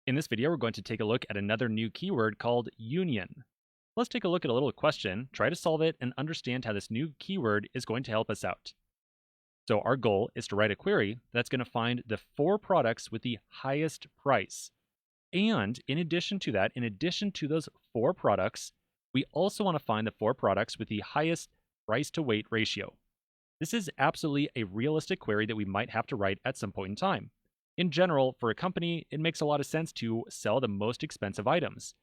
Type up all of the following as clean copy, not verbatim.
In this video, we're going to take a look at another new keyword called union. Let's take a look at a little question, try to solve it, and understand how this new keyword is going to help us out. So our goal is to write a query that's going to find the 4 products with the highest price. And in addition to that, in addition to those 4 products, we also want to find the 4 products with the highest price to weight ratio. This is absolutely a realistic query that we might have to write at some point in time. In general, for a company, it makes a lot of sense to sell the most expensive items.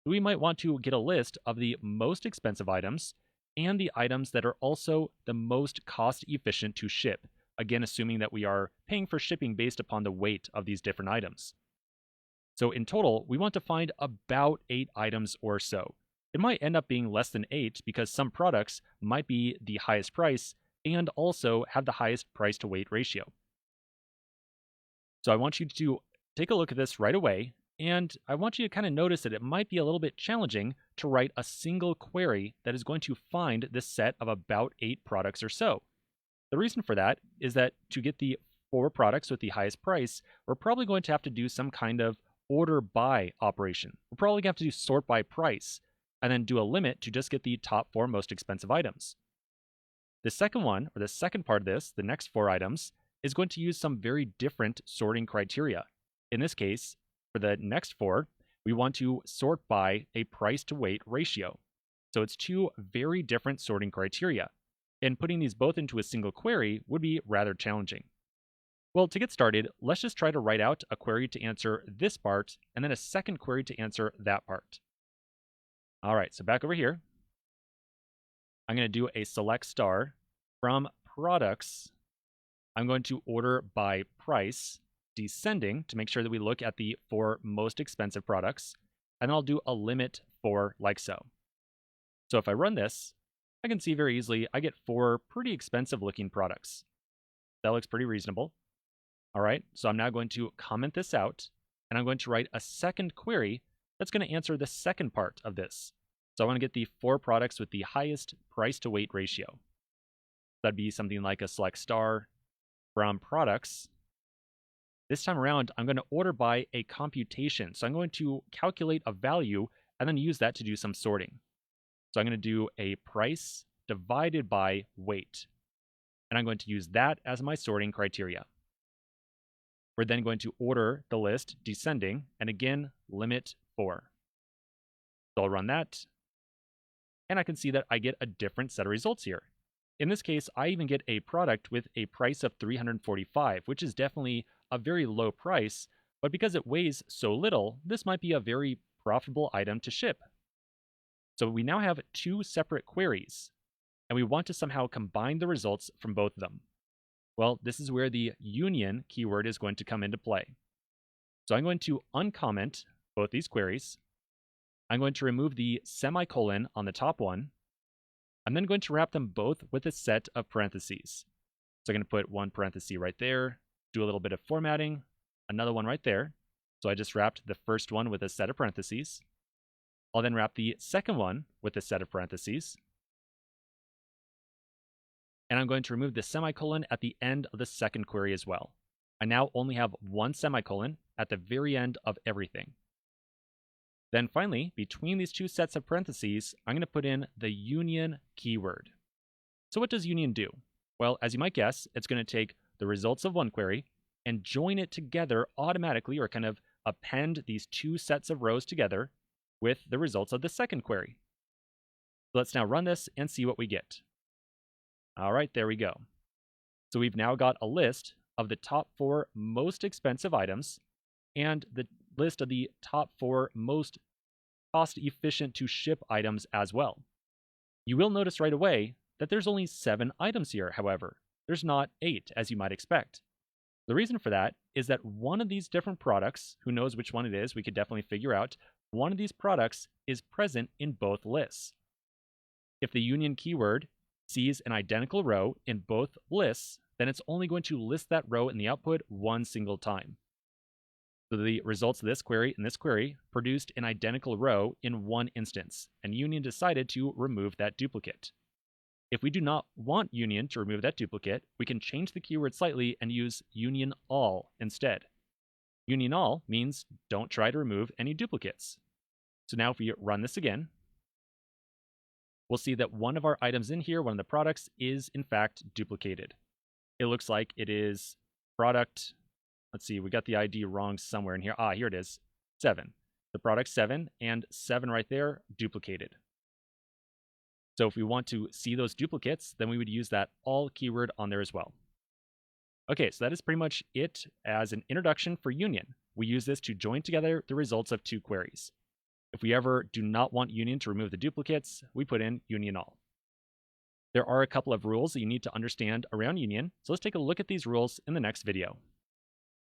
We might want to get a list of the most expensive items and the items that are also the most cost efficient to ship. Again, assuming that we are paying for shipping based upon the weight of these different items. So in total, we want to find about 8 items or so. It might end up being less than 8 because some products might be the highest price and also have the highest price to weight ratio. So I want you to take a look at this right away, and I want you to kind of notice that it might be a little bit challenging to write a single query that is going to find this set of about 8 products or so. The reason for that is that to get the 4 products with the highest price, we're probably going to have to do some kind of order by operation. We're probably going to have to do sort by price, and then do a limit to just get the top 4 most expensive items. The second one, or the second part of this, the next 4 items, is going to use some very different sorting criteria. In this case, for the next 4, we want to sort by a price to weight ratio. So it's 2 very different sorting criteria, and putting these both into a single query would be rather challenging. Well, to get started, let's just try to write out a query to answer this part, and then a second query to answer that part. All right, so back over here, I'm going to do a select star from products. I'm going to order by price, descending to make sure that we look at the 4 most expensive products, and I'll do a limit for like so. So if I run this, I can see very easily I get 4 pretty expensive looking products. That looks pretty reasonable. All right, so I'm now going to comment this out, and I'm going to write a second query that's going to answer the second part of this. So I want to get the 4 products with the highest price to weight ratio. That'd be something like a select star from products. This time around, I'm going to order by a computation. So I'm going to calculate a value and then use that to do some sorting. So I'm going to do a price divided by weight. And I'm going to use that as my sorting criteria. We're then going to order the list descending, and again, limit 4. So I'll run that, and I can see that I get a different set of results here. In this case, I even get a product with a price of $345, which is definitely a very low price, but because it weighs so little, this might be a very profitable item to ship. So we now have 2 separate queries, and we want to somehow combine the results from both of them. Well, this is where the union keyword is going to come into play. So I'm going to uncomment both these queries. I'm going to remove the semicolon on the top one. I'm then going to wrap them both with a set of parentheses. So I'm going to put one parenthesis right there, do a little bit of formatting, another one right there. So I just wrapped the first one with a set of parentheses. I'll then wrap the second one with a set of parentheses. And I'm going to remove the semicolon at the end of the second query as well. I now only have one semicolon at the very end of everything. Then finally, between these 2 sets of parentheses, I'm going to put in the union keyword. So what does union do? Well, as you might guess, it's going to take the results of one query and join it together automatically, or kind of append these 2 sets of rows together with the results of the second query. So let's now run this and see what we get. All right, there we go. So we've now got a list of the top 4 most expensive items and the list of the top 4 most cost efficient to ship items as well. You will notice right away that there's only 7 items here, however. There's not 8, as you might expect. The reason for that is that one of these different products, who knows which one it is, we could definitely figure out, one of these products is present in both lists. If the union keyword sees an identical row in both lists, then it's only going to list that row in the output one single time. So the results of this query and this query produced an identical row in one instance, and union decided to remove that duplicate. If we do not want union to remove that duplicate, we can change the keyword slightly and use union all instead. Union all means don't try to remove any duplicates. So now if we run this again, we'll see that one of our items in here, one of the products, is in fact duplicated. It looks like it is product, let's see, we got the ID wrong somewhere in here. Here it is, 7. The product 7 and 7 right there, duplicated. So if we want to see those duplicates, then we would use that all keyword on there as well. Okay, so that is pretty much it as an introduction for union. We use this to join together the results of two queries. If we ever do not want union to remove the duplicates, we put in union all. There are a couple of rules that you need to understand around union, so let's take a look at these rules in the next video.